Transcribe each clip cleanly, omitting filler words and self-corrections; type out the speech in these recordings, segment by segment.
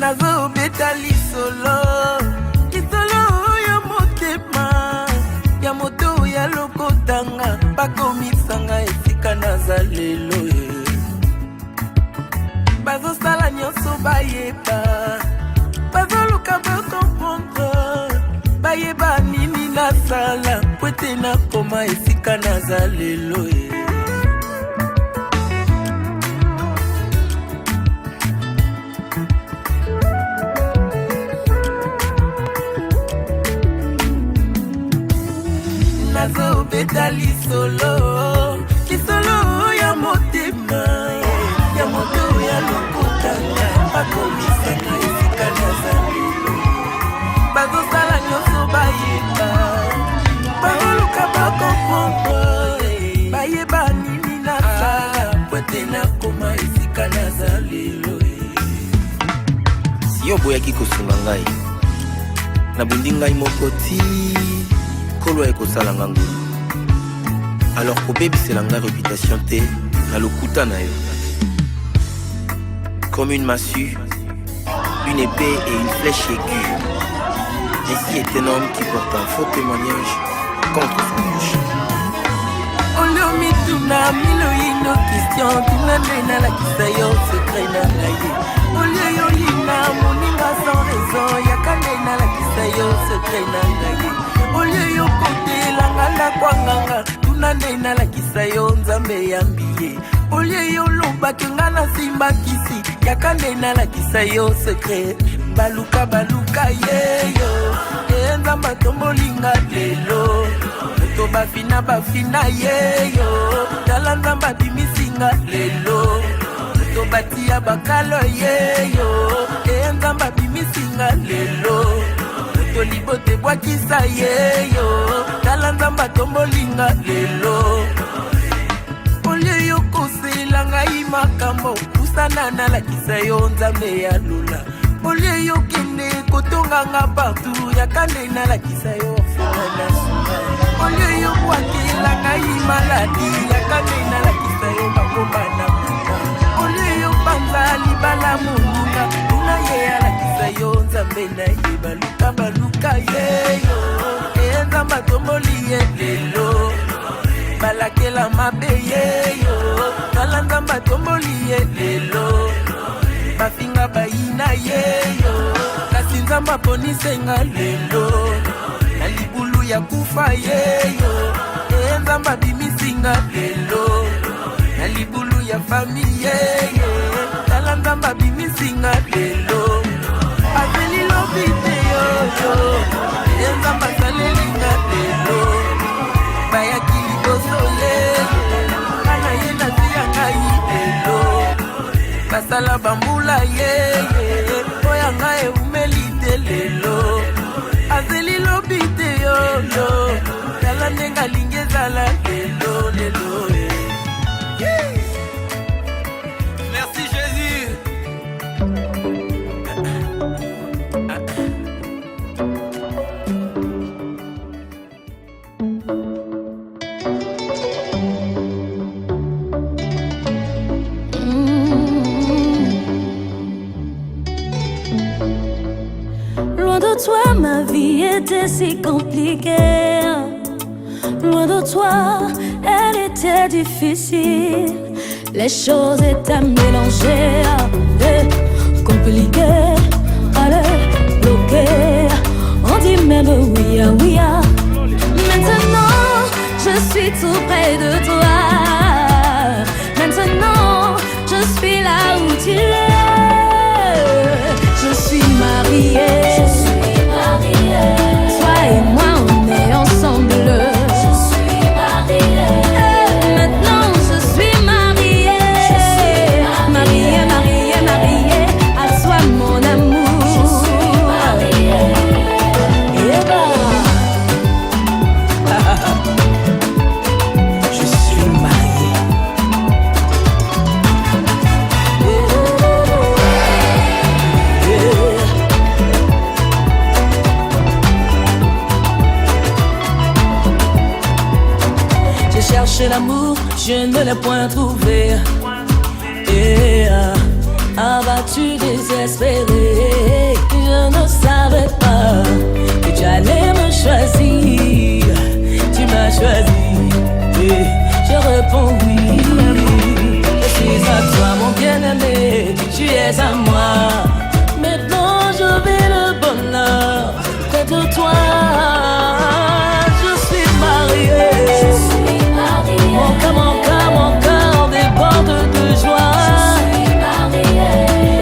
nazo beta lisolo ya motema ya moto ya lokotanga bakomisanga esika naza lelo bazosala nyonso bayeba bazoluka bakomprendre bayeba nini nasala po ete nakoma esika naza lelo nazo beta lisolo ya motema ya moto ya lokotanga bakomisanga esika naza lelo bazosala nyonso bayeba bazoluka bakomprendre bayeba nini nasala po ete nakoma esika naza lelo si yo boyaki kosunga ngai nabundi ngai moko ti kolwa ekosala nga ngulu alors kobebisela nga réputation te na lokuta na yo comme une massue, une épée et une flèche aiguë. Ainsi est un homme qui porte un faux témoignage contre son bouche. Oliomituna miloino question tunanena la kisayo secret na ngai. Olioyolina moninga sans raison yakanena la kisayo secret na ngai. Olioyokotela ngala kwanganga tunanena la kisayo nzambe yambiye. Olioyoloba kengana simba kisi yakanena la kisayo secret. Baluka yeyo enzamba tombolinga lelo. To bafina yeyo talanzamba bimisinga lelo to batia bakalo yeyo enzamba bimisinga lelo to libote bwakisa yeyo talanzamba tombolinga lelo olyeyo kosela ngai makambo kusana na lakisa yo nzambe ya lula olyeyo kende kotonganga partout yakande na lakisa yo fana suma olyeyo kwakela ngai maladi yakande na lakisa yo makomba na muka olyeyo banza libala mununga una ye ya lakisa yo nzambe na ye baluka yeyo enzamba tomboli ye lelo balakela mabe yeyo talanzamba tomboli ye lelo bafinga bayina yeyo kasi nzamba ponisenga lelo na libulu ya kufa yeyo enzamba bimisinga lelo na libulu ya fami yeyo tala nzamba bimisinga lelo azeli lobite yoyo enzamba salelinga lelo bayaki liboso yeyo ana ye naziya ngai lelo basala bambula yeye oya ngai umelite lelo azeli lobite yoyo tala nenga lingezala lelo lelo. Merci Jésus. Loin de toi, ma vie était si compliquée. Loin de toi, elle était difficile. Les choses étaient mélangées, compliquées, allez, bloquées. On dit même oui, oui. Maintenant, je suis tout près de toi. Maintenant, je suis là où tu es. Je suis mariée. Toi et moi, on est ensemble. Je suis mariée. Maintenant, je suis mariée. Mariée. À toi, mon amour. Je suis mariée. Je suis mariée. J'ai cherché l'amour, je ne l'ai point trouvé. abattu, désespéré. Je ne savais pas que tu allais me choisir. Tu m'as choisi et je réponds oui. Je suis à toi mon bien-aimé, tu es à moi. Maintenant je vis le bonheur près de toi. Je suis mariée. Mon cœur déborde de joie.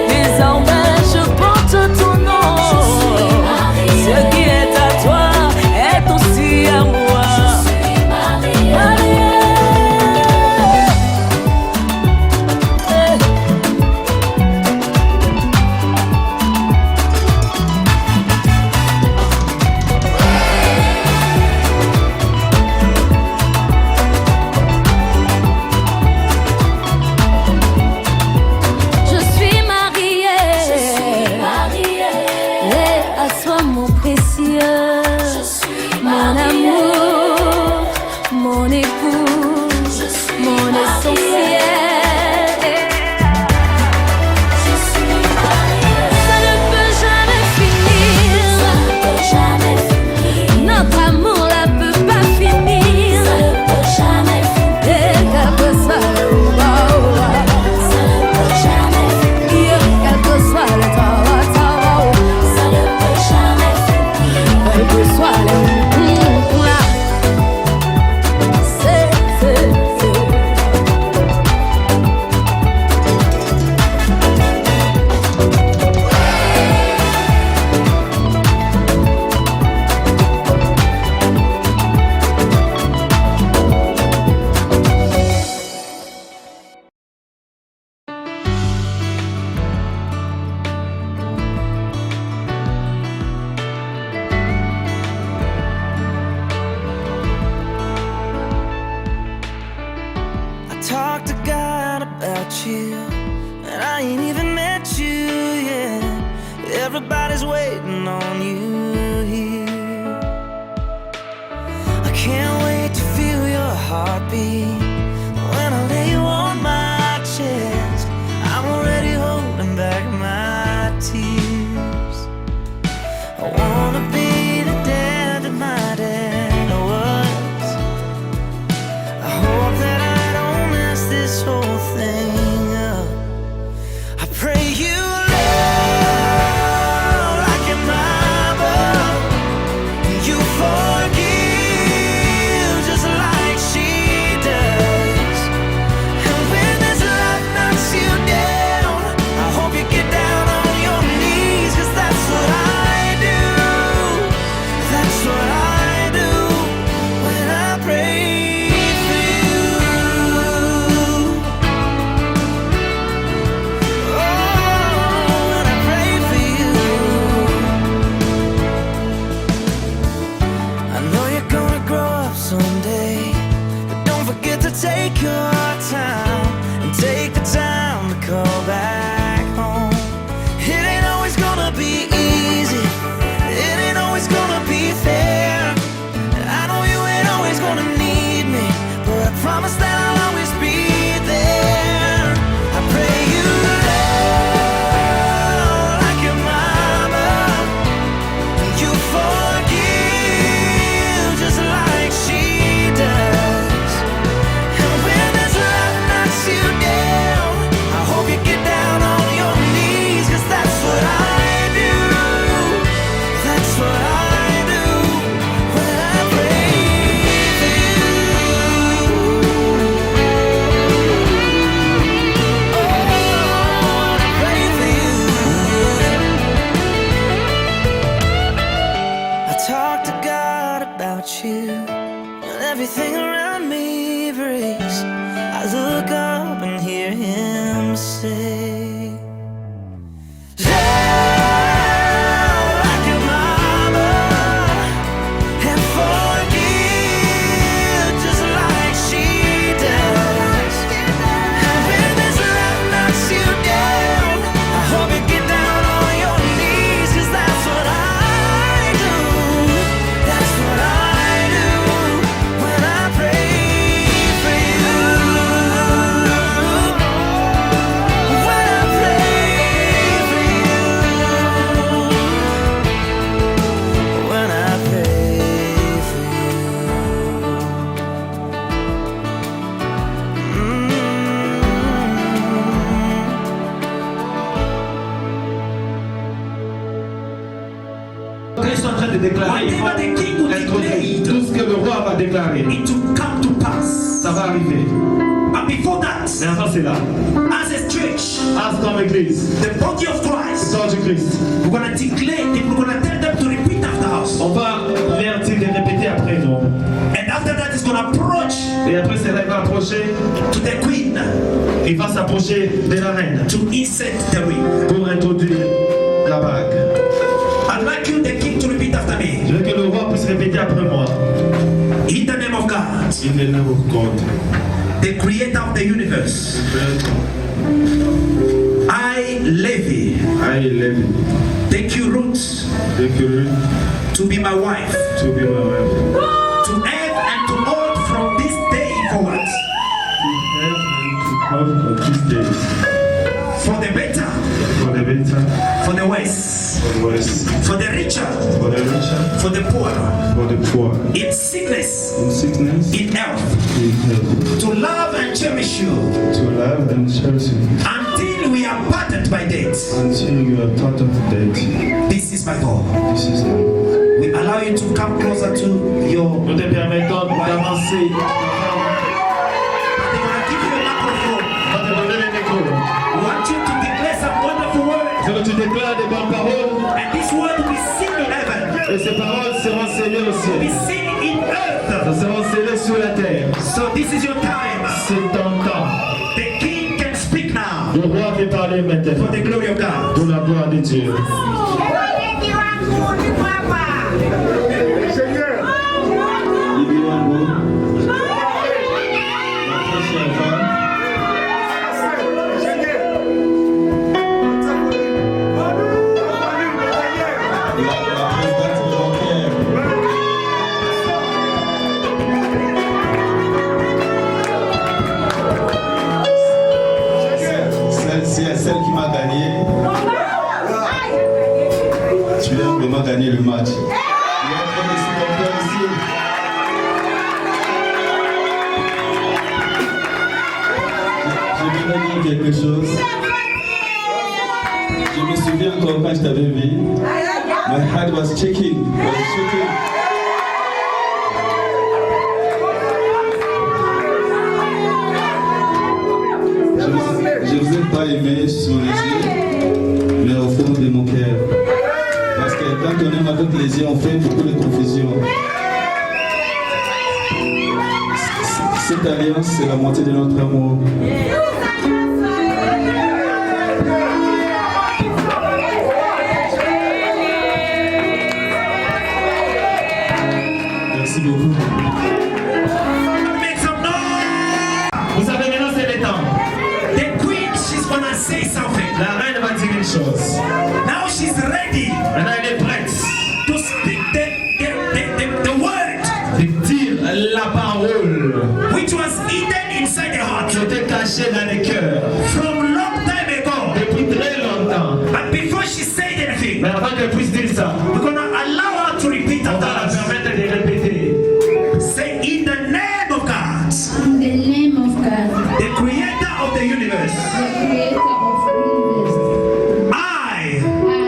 Désormais je porte ton nom. Ce qui est à toi est aussi à moi. Talk to God about you, and I ain't even met you yet. Everybody's waiting on you here. I can't wait to feel your heartbeat when I lay you on my chest. I'm already holding back my tears. I wanna be the dad that my dad was. I hope that this whole thing up. I pray you love like your mama, you forgive just like she does. And when this life knocks you down, I hope you get down on your knees, 'cause that's what I do. That's what I do when I pray. Take your time and take the time to call back home. It ain't always gonna be easy, it ain't always gonna be fair. And I know you ain't always gonna need me, but I promise that I'll always be there. I pray you love like your mama, you forgive just like she does. Talk to God about you when everything around me breaks. I look up and hear Him say, when déclarer, il faut être tout ce que le roi va déclarer. It will come to pass. Ça va arriver. But before that, Mais avant cela, as a church, comme église, the body of Christ, corps du Christ, we're gonna declare, we're gonna tell them to repeat after us. on va leur dire de répéter après nous. And after that, it's gonna approach Et après cela, il va approcher, to the queen il va s'approcher de la reine to insert the ring. pour introduire la bague. I'd like you, the king, to repeat after me. Je veux que le roi puisse répéter après moi. In the name of God, In the name of God, the creator of the universe, I, Levi, take you, Ruth, to be my wife, to be my wife, to have and to hold from this day forward, of these days, for the better, for the better, for the worse, for the worse, for the richer, for the richer, for the poor, for the poor, in sickness, in sickness, in health, in health, to love and cherish you to love and cherish you, until we are parted by death. until you are taught of death. This is my goal. This is my We allow you to come closer to your. Nous te permettons d'avancer. They're gonna give you a microphone. On va te donner le micro. We want you to declare some wonderful words, Je veux que tu déclares des bonnes paroles. and this word will be seen in heaven, Et ces paroles seront scellées au be ciel. seen in earth. Elles seront scellées sur la terre. So this is your time. C'est ton temps. The king can speak now Le roi peut parler maintenant. for the glory of God. Pour la gloire de Dieu. Celle qui m'a gagné, tu viens vraiment gagner le match. Il y a trop de supporters ici. Je voudrais dire quelque chose. Je me souviens encore quand je t'avais vu. My heart was shaking. Je vous ai pas aimé sur les yeux, mais au fond de mon cœur. Parce que quand on aime avec les yeux, on fait beaucoup de confusion. Cette alliance, c'est la moitié de notre amour. Merci beaucoup. Make some noise. Vous savez, maintenant c'est le temps. The queen, she's gonna say something. La reine va dire une chose. Now she's ready Maintenant elle est prête to speak the word de dire la parole which was hidden inside the heart qui était cachée dans les cœurs from long time ago. depuis très longtemps. But before she said anything, Mais avant qu'elle puisse dire ça, we're gonna allow her to repeat on after va la us. permettre de répéter. Say in the name of God, In the name of God, the creator of the universe, the creator of the universe, I, I,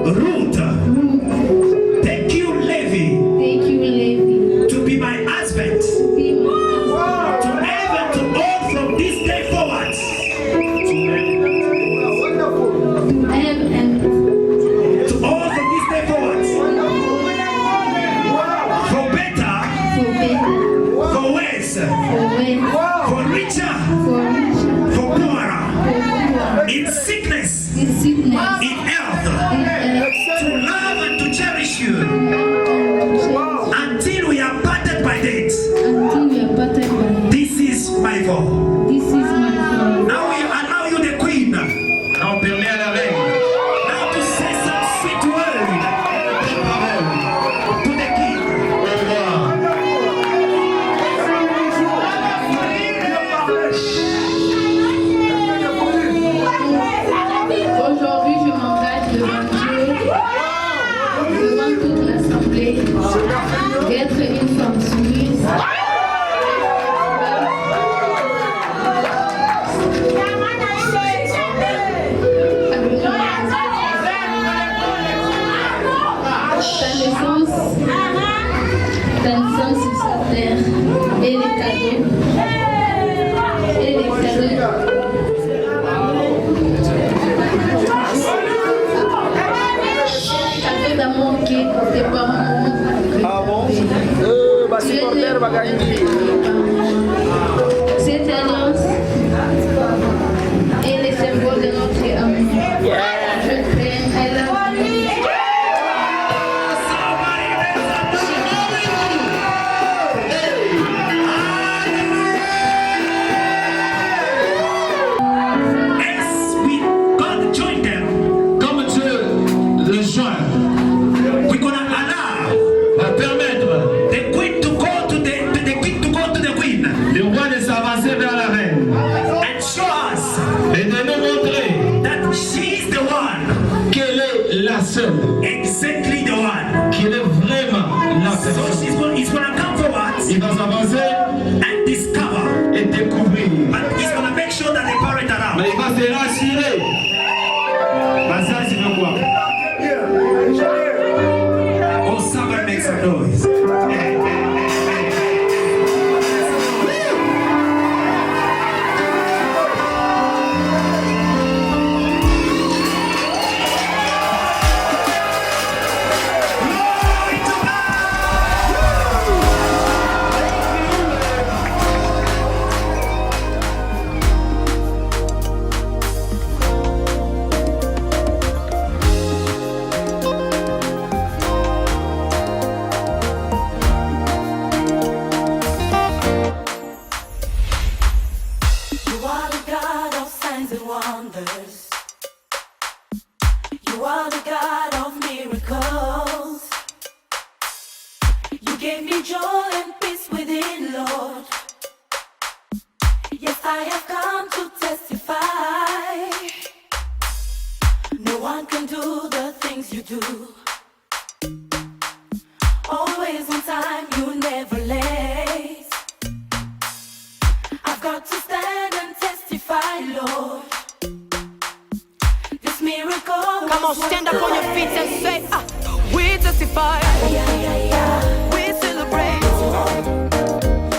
Ruth, Ruth, take you, Levi, take you, Levi, to be my husband, be my husband, to have and to hold from this day forward, to have and to hold from this day forward, for better, for better, for worse, for well, for richer, for richer, for poorer, for poor, in sickness, in sickness, in health, in health, to love and to cherish you until until we are parted by death. we are parted by. This is my vow. This is my vow. Now we allow you, the queen, On permet à la reine now to say some sweet word des paroles to the king. au roi. Aujourd'hui, je m'engage devant Dieu, devant toute l'assemblée, d'être une femme soumise, seule exactly the one. qui est vraiment la So personne. he's gonna come forward Il va s'avancer and discover, et découvrir. but he's gonna make sure that the parent around. Mais il va se rassurer. Bazar, c'est quoi? Oh, somebody make some noise. You are the God of signs and wonders. You are the God of miracles. You gave me joy and peace within, Lord. Yes, I have come to testify. No one can do the things you do. Always on time, you never late. I've got to stand and testify, Lord. This miracle. Come on, stand up on your feet and say, we testify. We celebrate.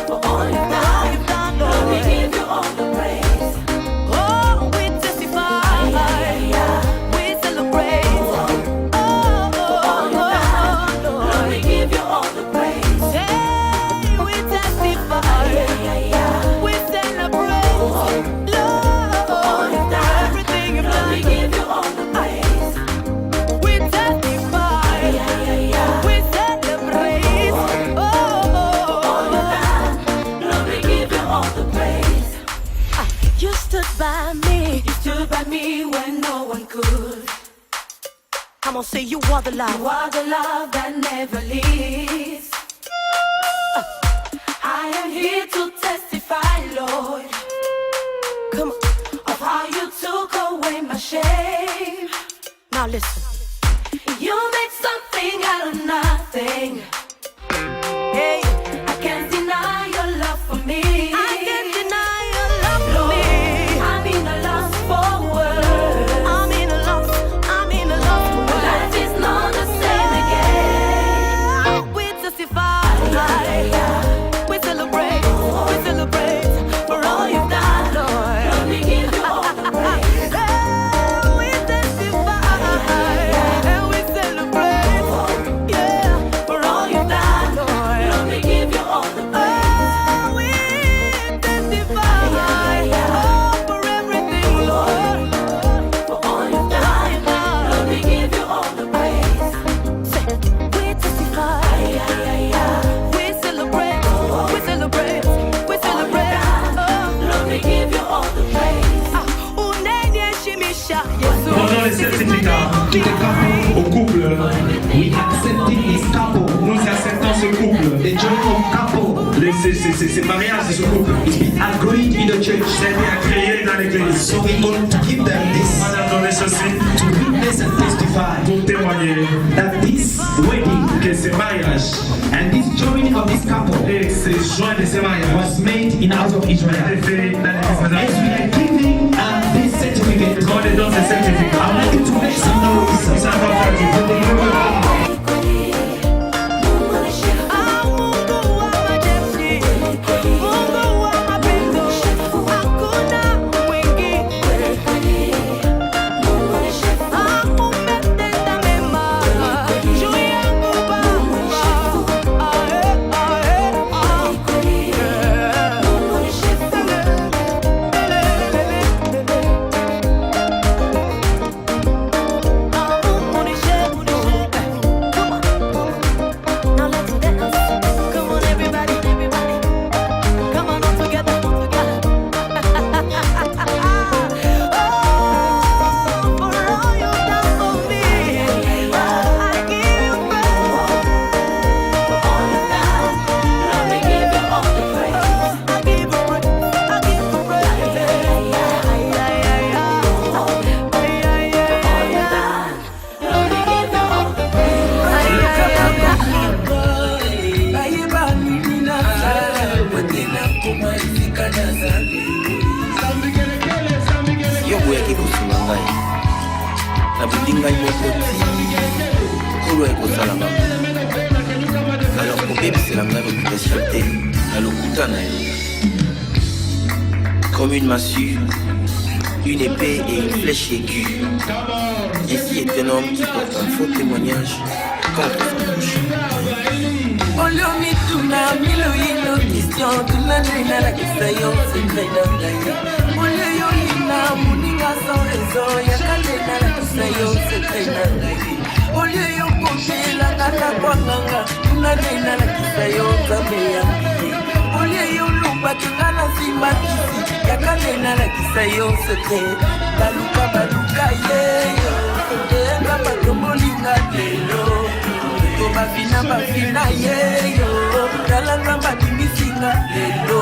For all you've done, Lord, we give you all the praise. Oh, we testify. We celebrate. Oh, Lord, we give you all the praise. hey, we testify. We celebrate. Lord, everything you've Lord, we done. give you all the praise. We testify. We celebrate. Lord, we give you all the praise. You stood by me. You stood by me when no one could. Come on, say you are the You love. are the love that never leaves. I am here to testify, Lord, Come on. of how you took away my shame. Now listen. You made something out of nothing. Hey, I can't deny your love for me. I can't deny your love for Lord, me. I'm in a lost for words. I'm in a love for My life is not the same again. We testify. We celebrate. We celebrate for all you've done, Lord. Lord, we give you all the praise. We testify. And we celebrate. Yeah, for all you've done, Lord. Lord, we give you all the praise. We testify. Oh, for everything, Lord. For all you've done, Lord, we give you all the praise. We testify. We celebrate. We celebrate. We celebrate. Lord, we give you all the praise. Unayeshimisha Yesu. Pendant les certificats qui te capent au couple, We accepted this couple. nous acceptons ce couple. The joy of couple C'est mariage de ce couple. is being agreed in the church. C'est été agréé dans l'église. So we're going to give them this On a donné ceci to witness and testify pour témoigner that this wedding que ce mariage and this joining of this couple et ces joints de ce mariage was made in house of a été Israel. fait dans l'église As we de are giving this certificate, Quand on est dans ce I certificat, would like you to make some noise. ça va faire du For the glory of God. Mungu wa majeshi, Mungu wa mapendo, hakuna mwingine. Umetenda mema juu yangu Baba. nabundi ngai moko ti kolo ekosala ngango. Alors kobebisela ngai réputation te na lokuta na ye. Comme une massue, une épée et une flèche aiguë. Ici est un homme qui porte un faux témoignage contre sa bouche. Olio mituna milo ino question tuna nina la kisayo sekreina ngai. Olio yo ina muninga sans raison ya kalena la kisayo sekreina ngai. Olio yo kofela kata kwanganga tuna nina la kisayo zameya. Olio yo lupa kingana simba kisi ya kalena la kisayo sekreina. Baluka yeyo enga batomolinga lelo. Bafina yeyo talanga madimisinga lelo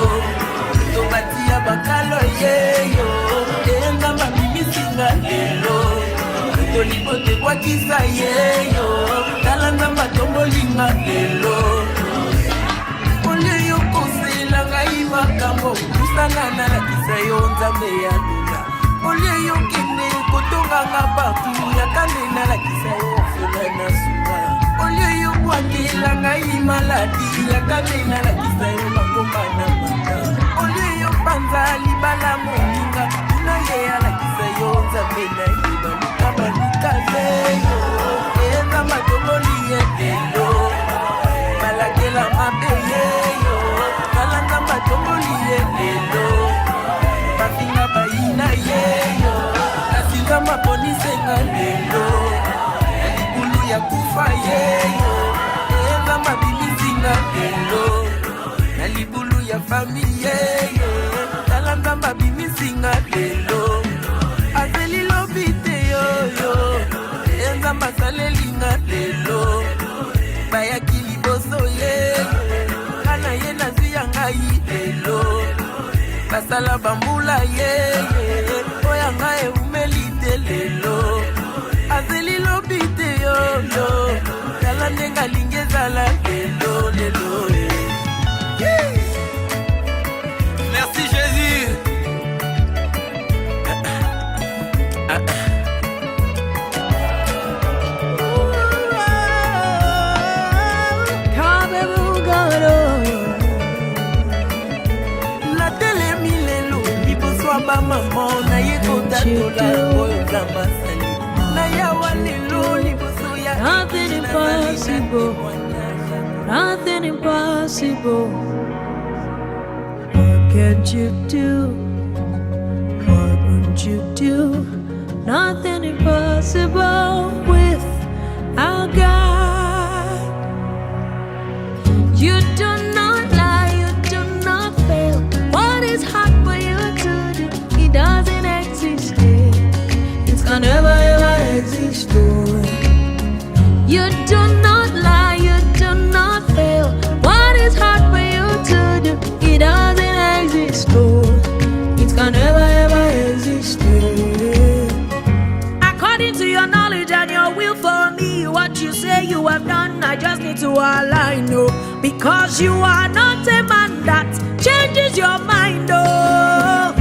tobatia bakalo yeyo enga madimisinga lelo tolibote kwakisa yeyo talanga matombolinga lelo oleyo kosela ngai makambo kusana na lakisa yo nzambe ya lula oleyo kende kotonganga partout yakande na lakisa yo fela na suka. Olio yo kwandila ngai maladi ya kamena la kisayo makomba na mata. Olio yo panza libala moninga una ye la kisayo nzamena iba luka zeyo eza matololi yelo balakela mabeye yo balanga matololi yelo bafinga baina yeyo kasinga maponisenga lelo ya kufa yeyo enga mabilizinga lelo na libulu ya familie yeyo talanga mabilizinga lelo azeli lobite yoyo enga masalelinga lelo bayaki liboso yeyo kana ye nazi ya ngai lelo basala bambula yeyo oya ngai umelite lelo azeli lobite yoyo kala nenga lingezala lelo lelo. Merci Jésus. La télé milelo liboso ba maman na yekota tola oyo zamba sali. Nothing impossible, nothing impossible. What can't you do? What won't you do? Nothing impossible with our God. You do not lie, you do not fail. What is hard for you to do? It doesn't exist. It's gonna never exist. You do not lie, you do not fail. What is hard for you to do? It doesn't exist, oh. It can never ever exist. According to your knowledge and your will for me, what you say you have done, I just need to align, oh. Because you are not a man that changes your mind, oh.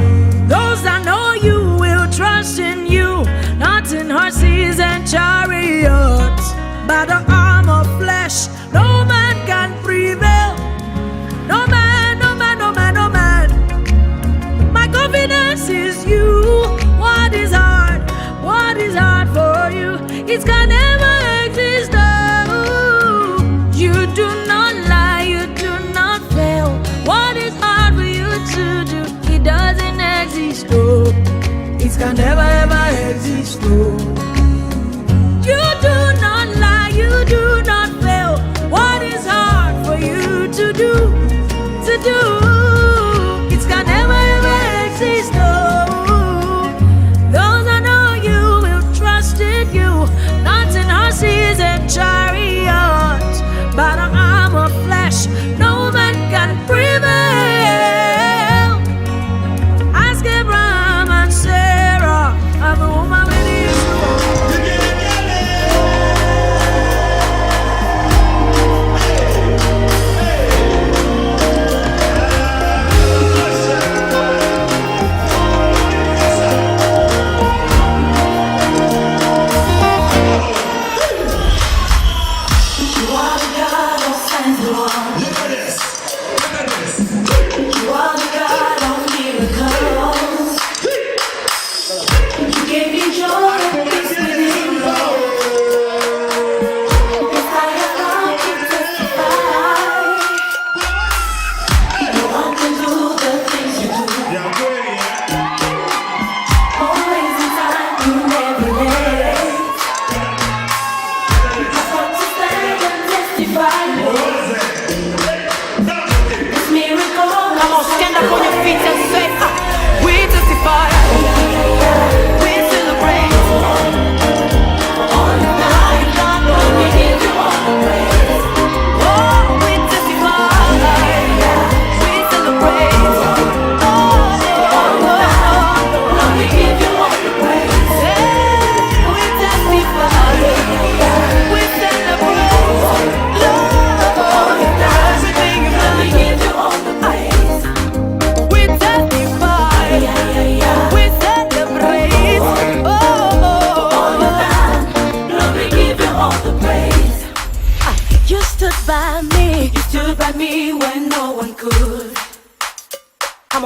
Those that know you will trust in you, not in horses and chariots. By the arm of flesh, no man can prevail. No man, no man, no man, no man. My confidence is you. What is hard? What is hard for you? It can never exist. Oh, you do not lie, you do not fail. What is hard for you to do? It doesn't exist. Oh, it can never ever exist. Oh, you do not lie, you do not fail. What is hard for you to do? It can never ever exist. Oh, those I know you will trust in you, not in horses and chariots. By the arm of flesh, no man can prevail. Ask Abraham and Sarah, I'm a woman with you.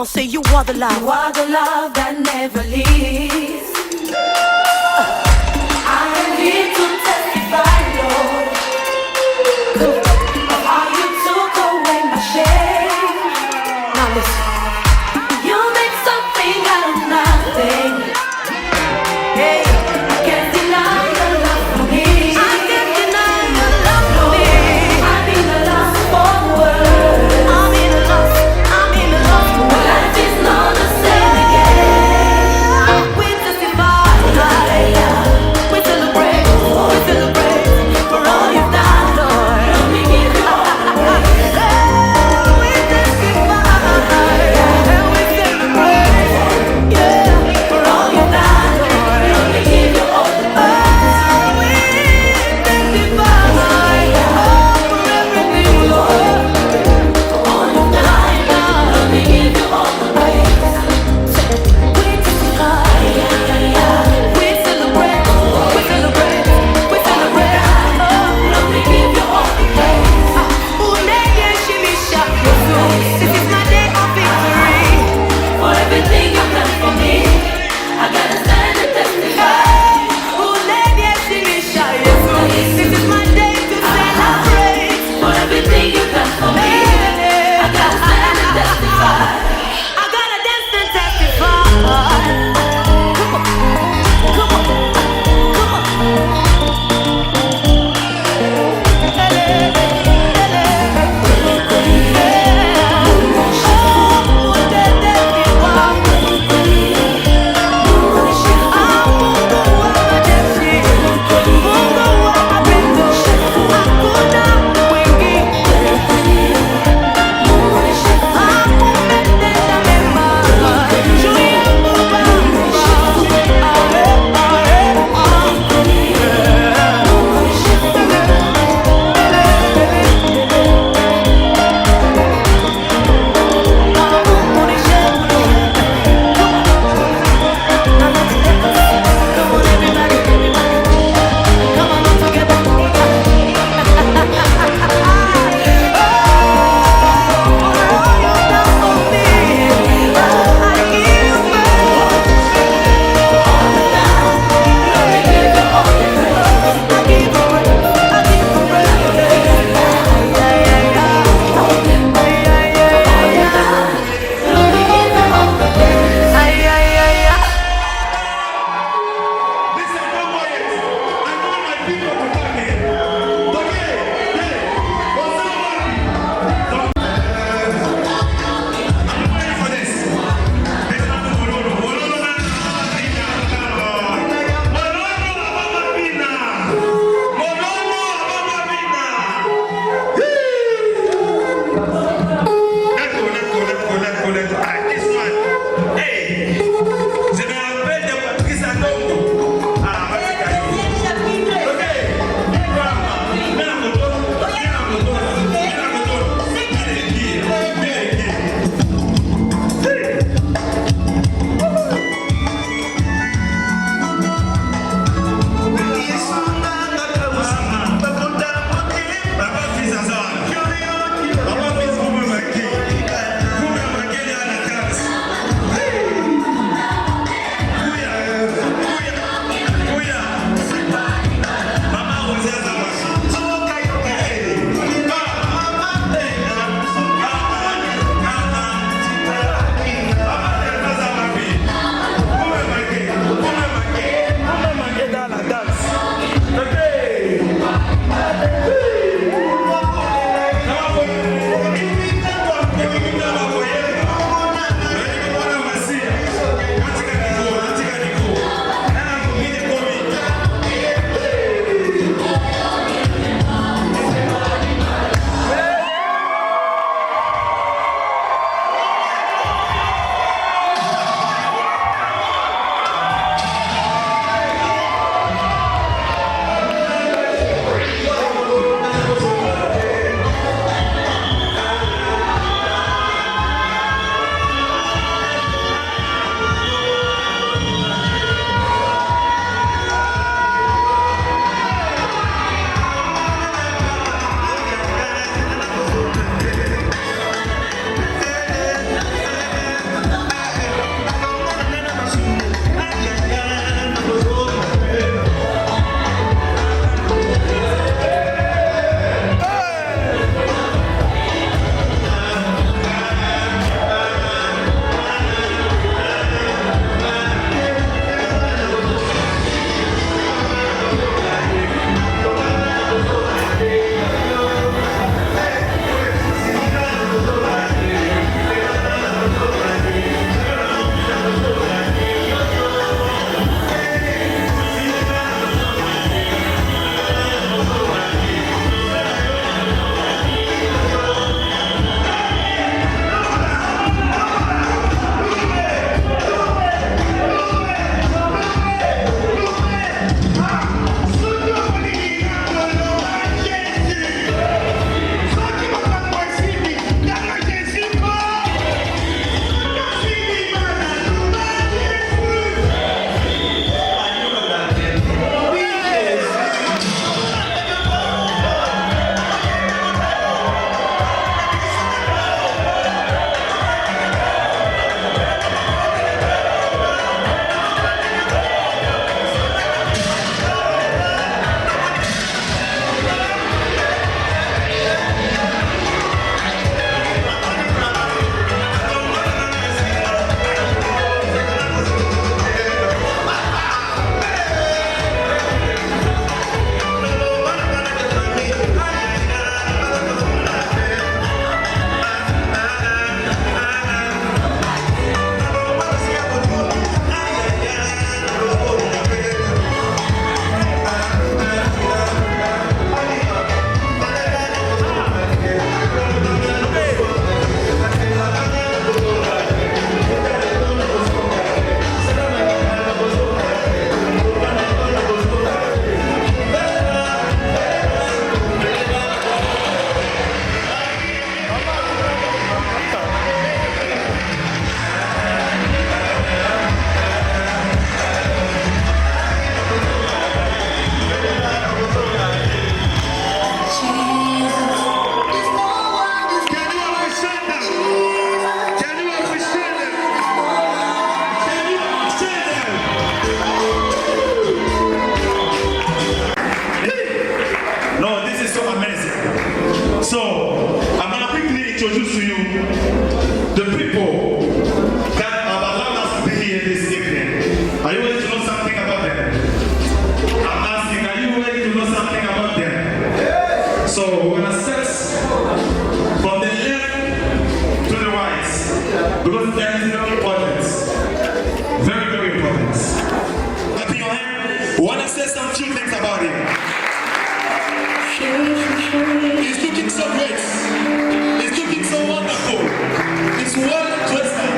on, say you are the love. You are the love that never leaves. I am here to testify, Lord, of how you took away my shame. Now listen. You make something out of nothing. Hey, I can't deny your love for me. I can't deny your love for me. I'm in the lost for words. I'm in a lost world. Life is not the same again. We testify, we celebrate for all you've done, Lord. Let me give you all the praise. We testify and we celebrate, yeah, for all you've done, Lord. Let me give you all the praise. We testify for everything, Lord. All you've done, let me give you all the praise. We testify, we celebrate, we celebrate. Let me give you all the praise. This is my day of victory. For everything you've done for me, I gotta stand and testify. This is my day to celebrate. For everything you've done for me, I gotta stand and testify. I gotta dance and testify. Come on, come on, come on. Listen, don't worry. I know my people to come here. Okay, yeah. What's up, buddy? I'm ready for this. Let's go. Ah, this one. Hey, je me rappelle de Patrice Adongo. Ah, this evening. Are you ready to know something about them? I'm asking, are you ready to know something about them? So we're gonna set from the left to the right because that is very important. Very, very important. Clap your hand. We wanna say some few things about him. He's looking so great. He's looking so wonderful. It's well dressed up.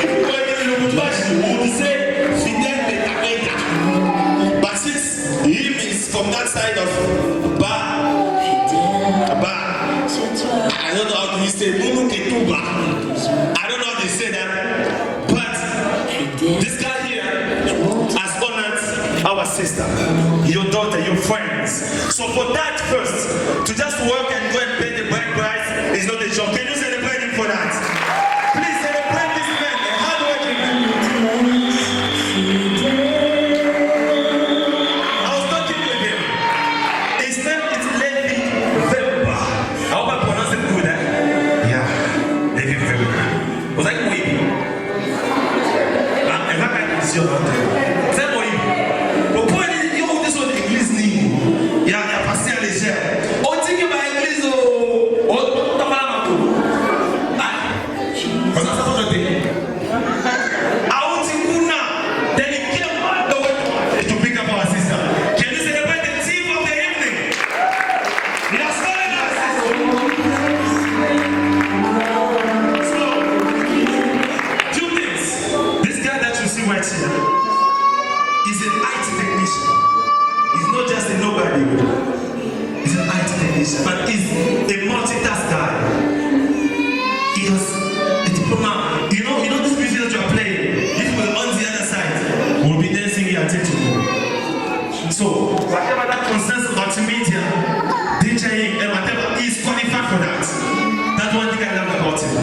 If you were in the Mariage, you would say Fidel Betageta. But since him is from that side of Ba, I don't know how to say Munu Ketuba. I don't know how they say that. But this guy here has honored our sister, your daughter, your friends. So for that first, to just work and go and pay the bride price is not a joke. Can you celebrate him for that? Please celebrate this man, a hardworking man. I was talking with him. His name is LEVI NVEMBA. I hope I pronounce it good, eh? Yeah, LEVI NVEMBA. Was that oui? Ah, elle va pas être sûr, hein? C'est oui. Pourquoi il y a des autres églises ni? Il y a passé à légère. On dit que ma église au Tamalamakou. Ah, parce que ça va jeter. Ah, on dit qu'on a délicat de what to pick up our sister. Can you celebrate the team of the evening? Il a started our sister. So, two things. This guy that you see right here is an IT technician. He's not just a nobody. He's an IT technician, but he's a multitask guy. He has a diploma. You know this music that you are playing. If we're on the other side, we'll be dancing here until tomorrow. So whatever that concerns multimedia, DJing, and whatever, he's qualified for that. That's one thing I love about him.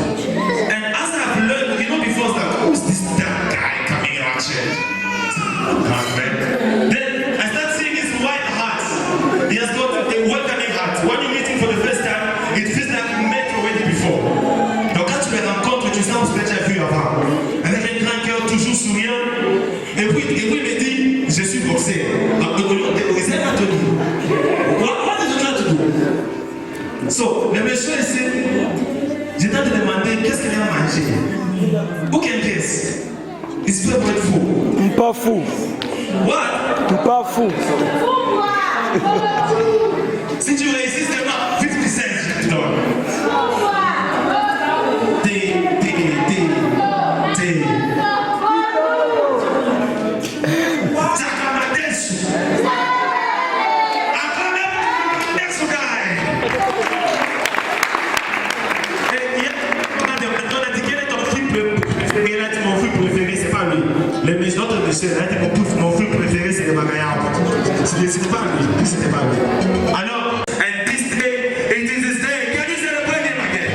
And as I've learned, before I was like, who's this that guy coming around here? Then I start seeing his white hat. He has got a welcoming hat. When you meet him for the first time, it feels like you met already before. Donc quand tu les rencontres, tu sens que tu as vu avant. Avec un grand cœur toujours souriant. Et puis il me dit, je suis boxeur. Donc il me dit, Anthony, what did you try to do? So, le monsieur ici, j'ai tenté de demander qu'est-ce qu'il a mangé. Who can guess? His favorite food. Pas fou. What? Pas fou. Si tu réussis seulement 50 cents, je te donne. Mon film préféré c'est le Mariage. C'était pas lui, c'était pas lui. Alors, and this day, it is his day. Can you celebrate him again?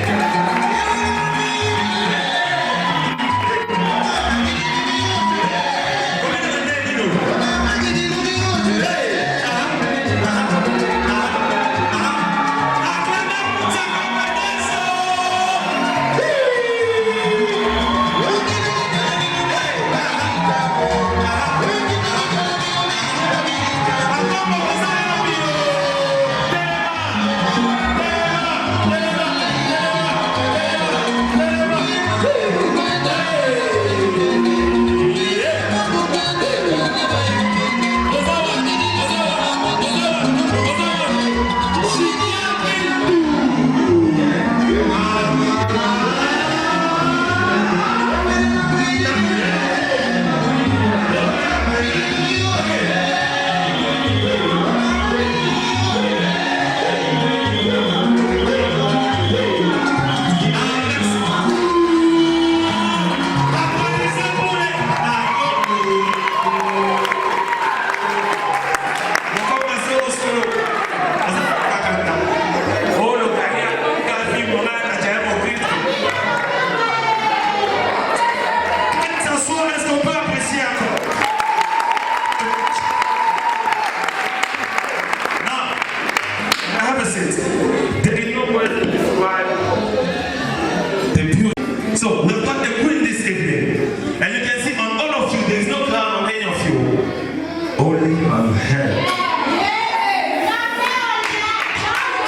Only my hand.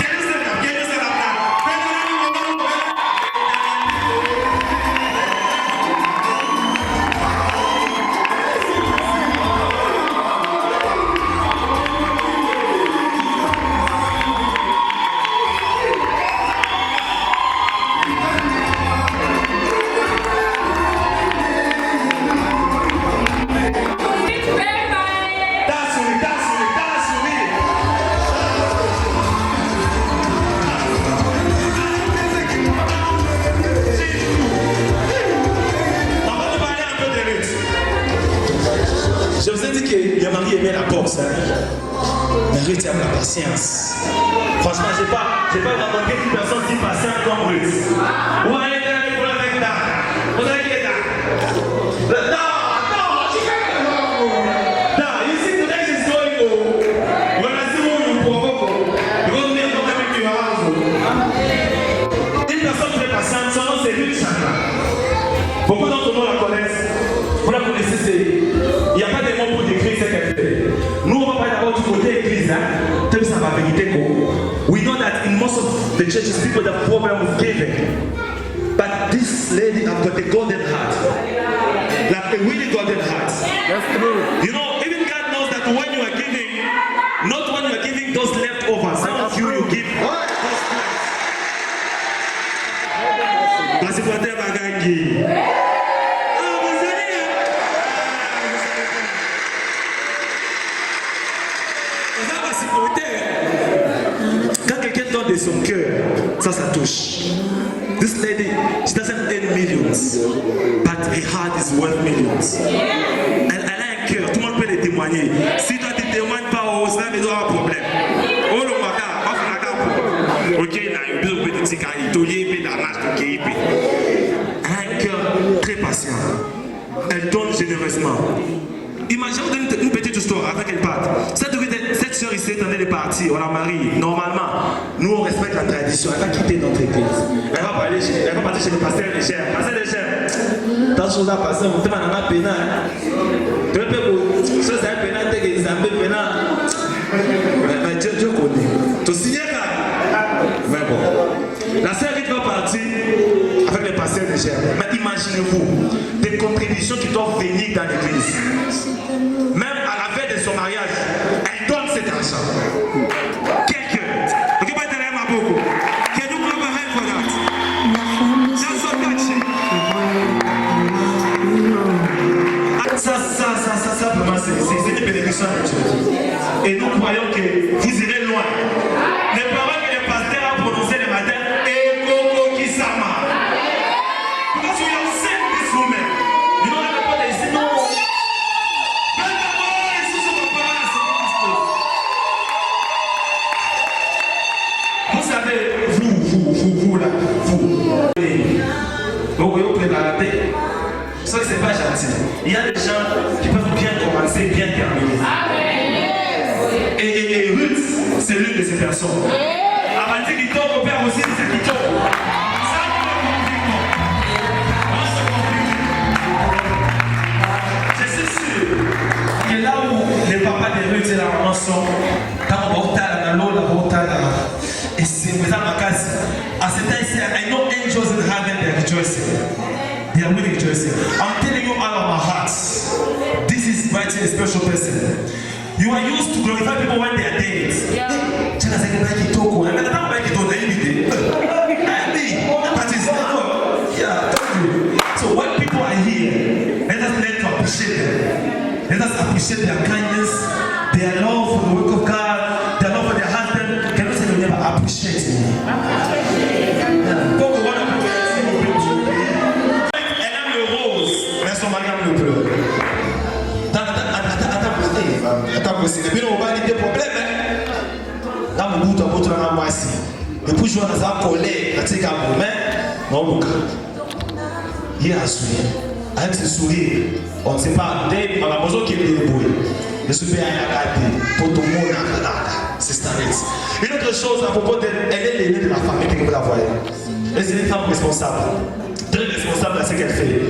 Can you stand up? Can you stand up now? Je vous ai dit que Yamari aimait la boxe, hein? Mais Ruth aime la patience. Franchement, j'ai pas rencontré une personne si patiente comme Ruth. Où est-ce qu'elle est pour avec là? Vous avez qui est là? Non, you see, today she's going home. When I see one, you provoke. Because we are not coming to your house. Une personne très patiente, son nom c'est LEVI NVEMBA. Beaucoup d'entre nous la connaissent. Vous la connaissez, il n'y a pas de mots pour décrire ce qu'elle fait. Nous, on va parler d'abord du côté église, hein. Tel que ça va vérité. We know that in most of the churches, people have problem with giving. But this lady has got a golden heart. Like a really golden heart. That's true. You know, even God knows that when you are giving, not when you are giving those leftovers. Some of you give those parce que vous avez gagné. Quand quelqu'un donne de son cœur, ça touche. This lady, she doesn't earn millions, but her heart is worth millions. Elle a un cœur, tout le monde peut le témoigner. Si toi tu ne témoignes pas, ça veut dire un problème. Oh le matin, ok, là, il y a un petit carré, il y a un cœur très patient. Elle donne généreusement. Imagine, vous donne une petite histoire avant qu'elle parte. Cette soeur ici est en train de partir, on la marie. Normalement, nous on respecte la tradition. Elle va quitter notre église. Elle va partir chez le pasteur Légère. Pasteur Légère, tant chose à passer, on fait un pénal. Tu peux pas, ça c'est un pénal, tu es un peu pénal. Mais Dieu connaît. Tu signes là. Mais bon. La sœur va partir avec le pasteur Légère. Mais imaginez-vous, des contributions qui doivent venir dans l'église. Même à la veille de son mariage, elle donne cet argent. Quelqu'un. Ok, pas de ma beaucoup. Can you clap a hand for that? That's so touching. Ça, vraiment, c'est une bénédiction de Dieu. Et nous croyons que vous irez loin. Les paroles que le pasteur a prononcées le matin, et Koko Kisama. Because we have seen this woman. You know what they say? No. Vous savez, vous là, vous voyez au préparé, ça c'est pas gentil. Il y a des gens qui peuvent bien commencer, bien terminer. Et Ruth, c'est l'une de ces personnes. Avant de dire qu'il tombe, au père aussi, c'est qu'il tombe. Ça, je suis sûr que là où les papas de Ruth et la maman sont, quand on va au tal, dans l'eau, on va au tal, et c'est présent à ma case. À cet instant, I know angels in heaven, they are rejoicing. They are really rejoicing. I'm telling you out of my heart, this is writing a special person. You are used to glorify people when they are dead. So when people are here, let us learn to appreciate them. Let us appreciate their kindness, their love for the work of God, their love for their husband. Can you say you never appreciate me? Elle aime le rose, mais son mari aime le bleu. Attends, c'est bien, on va aller des problèmes. Dans mon bout, on va moi ici. Et puis, je vais dans un collègue, à tes non, il a souri. Avec ce sourire, on ne sait pas, on a besoin qu'il y ait des bruits. Je suis bien à regarder pour tout le monde. C'est Starlet. Une autre chose à propos d'elle, elle est l'aînée de la famille que vous la voyez. Elle est une femme responsable. Très responsable à ce qu'elle fait.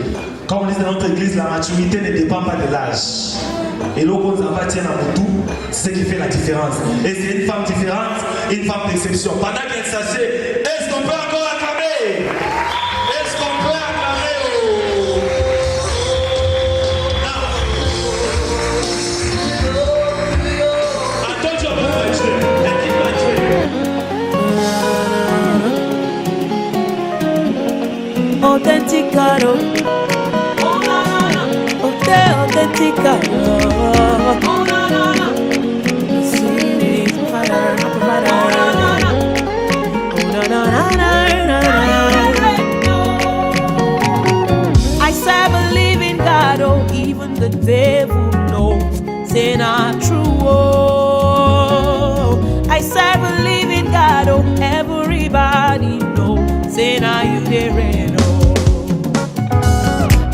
Quand on dit dans notre église, la maturité ne dépend pas de l'âge. Et l'eau qu'on va tirer à tout, c'est ce qui fait la différence. Et c'est une femme différente, une femme d'exception. Pendant qu'elle s'assied, est-ce qu'on peut encore acclamer? Est-ce qu'on peut acclamer? Attends, tu vas pas tuer. L'équipe va tuer. Autenticado. Autenticado. I serve a living God, oh, even the devil knows, say not true, oh. I serve a living God, oh, everybody knows, say now you there, oh.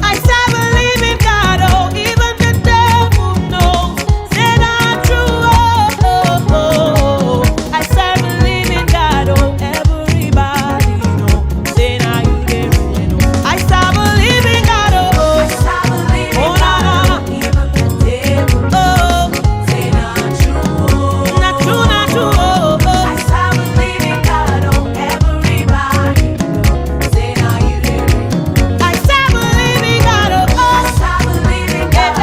I serve a living God, oh, even the devil knows, say not true, oh. I serve a living God, oh, everybody knows, say now you there, oh. I serve a living God, oh, oh, na na na, even the devil knows, say not true, not true, not true, oh. I serve a living God, oh, everybody knows, say now you there. I serve a living God, oh, I serve a living God,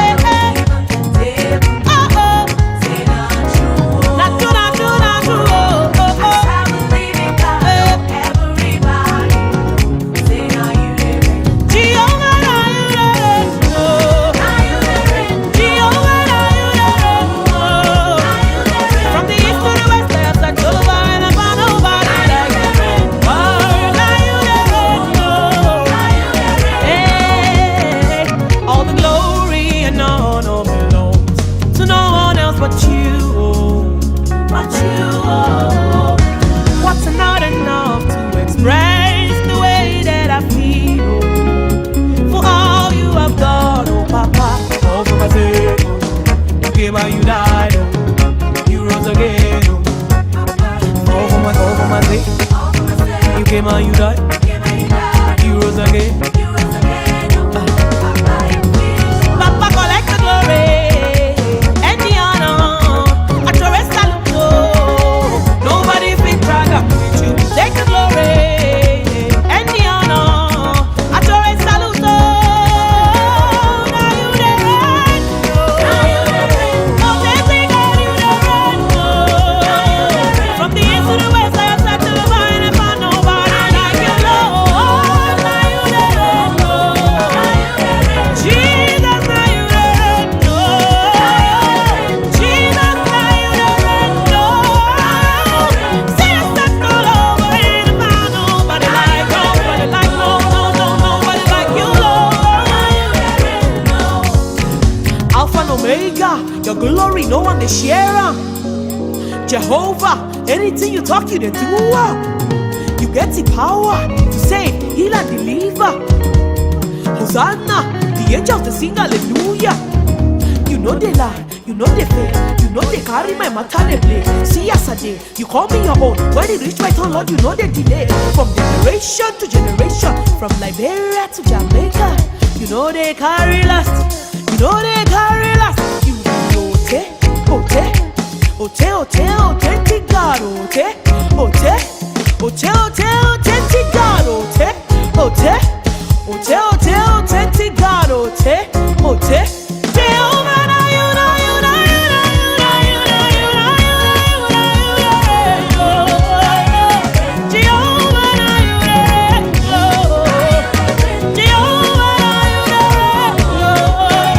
even the devil knows, say not true, not true, not true, not true, oh. I serve a living God, oh, everybody knows, say now you there. Jehovah, now you there, oh. Now you there. Jehovah, now you there, oh. From the east to the west, I have searched all over and I found nobody like you. Oh, now you there, oh. Hey, all the glory and honor belongs to no one else but you, oh. But you, oh. What's not enough to express the way that I feel, oh, for all you have done, oh Papa. All for my sake, oh. You came and you died, oh. You rose again, oh. All for my sake. You came and you died. You rose again. Papa, collect the glory and the honor. At your rest, salute, oh. Nobody fit drag up with you. Take the glory and the honor. At your rest, salute, oh. Now you the reign, oh. Oh, they think that you the reign, oh. From the east to the west, I have searched to the vine and found nobody like you, Lord. Now you the reign, oh. Jesus, now you the reign, oh. Jesus, now you the reign, oh. See us set all over in the found nobody like, nobody like, nobody like you, Lord. Alpha and Omega, your glory, no one to share 'em. Jehovah, anything you talk, you the do. You get the power to save, heal and deliver. Hosanna, the angels to sing hallelujah. You know they lie, you know they fail, you know they carry my matter they play. See yesterday, you call me your own. When it reach my turn, Lord, you know they delay. From generation to generation, from Liberia to Jamaica, you know they carry last, you know they carry last. You know, authentic God, authentic God, authentic God, Jehovah, now you, now you, now you, now you, now you, now you, now you, now you, Jehovah, now you, Jehovah, now you,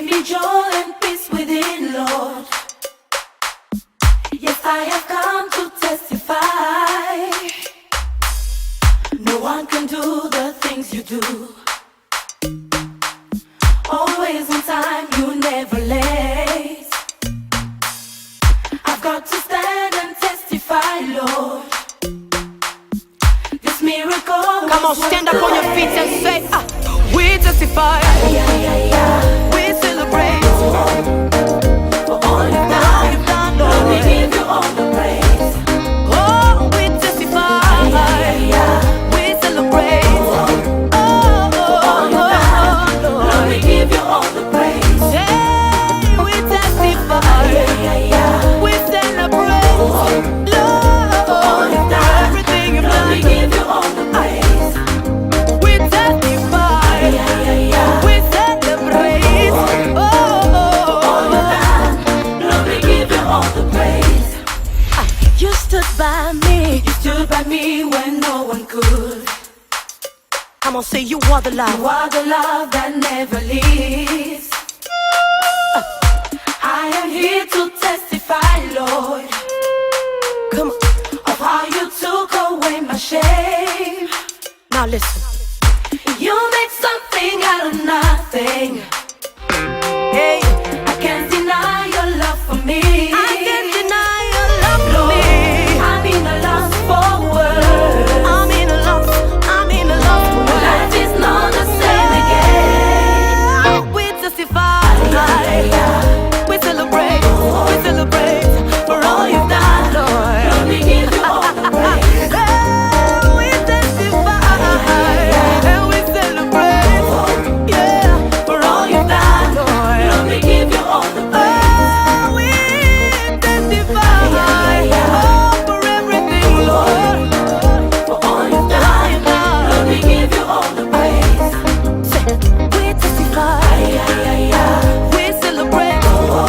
me joy and peace within, Lord. Yes, I have come to testify. No one can do the things you do. Always on time, you never late. I've got to stand and testify, Lord. This miracle. Come on, stand up on your feet and say, we testify. We celebrate. For all you've done, Lord, we give you all the praise. Oh, we testify. We celebrate. Oh, Lord, we give you all the praise. yeah, we testify. We celebrate. Lord, everything you've Lord, we done. give you all the praise. We testify. We celebrate. Lord, we give you all the praise. You stood by me. You stood by me when no one could. Come on, say you are the You love. are the love that never leaves. I am here to testify, Lord, Come on. of how you took away my shame. Now listen. You made something out of nothing. Hey, I can't deny your love for me. I can't deny your love for me. I'm in a lost for words. I'm in a love. I'm in a love. Life is not the same again. We testify. We celebrate. We celebrate for all you've done, Lord. Lord, we give you all the praise. We testify and we celebrate. Yeah, for all you've done, Lord. Lord, we give you all the praise. We testify. Oh, for everything, Lord. For all you've done, Lord, we give you all the praise. We testify. We celebrate.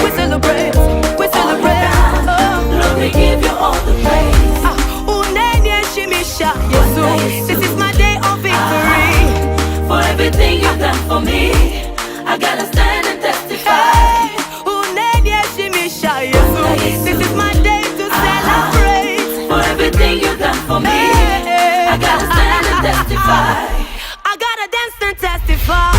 We celebrate. We celebrate. Lord, we give you all the praise. Uneniheshimisha, Yesu. This is my day of victory. For everything you've done for me, I gotta stand and testify. Hey, uneniheshimisha, Yesu. This is my day to celebrate. For everything you've done for me, I gotta stand and testify. I gotta dance and testify.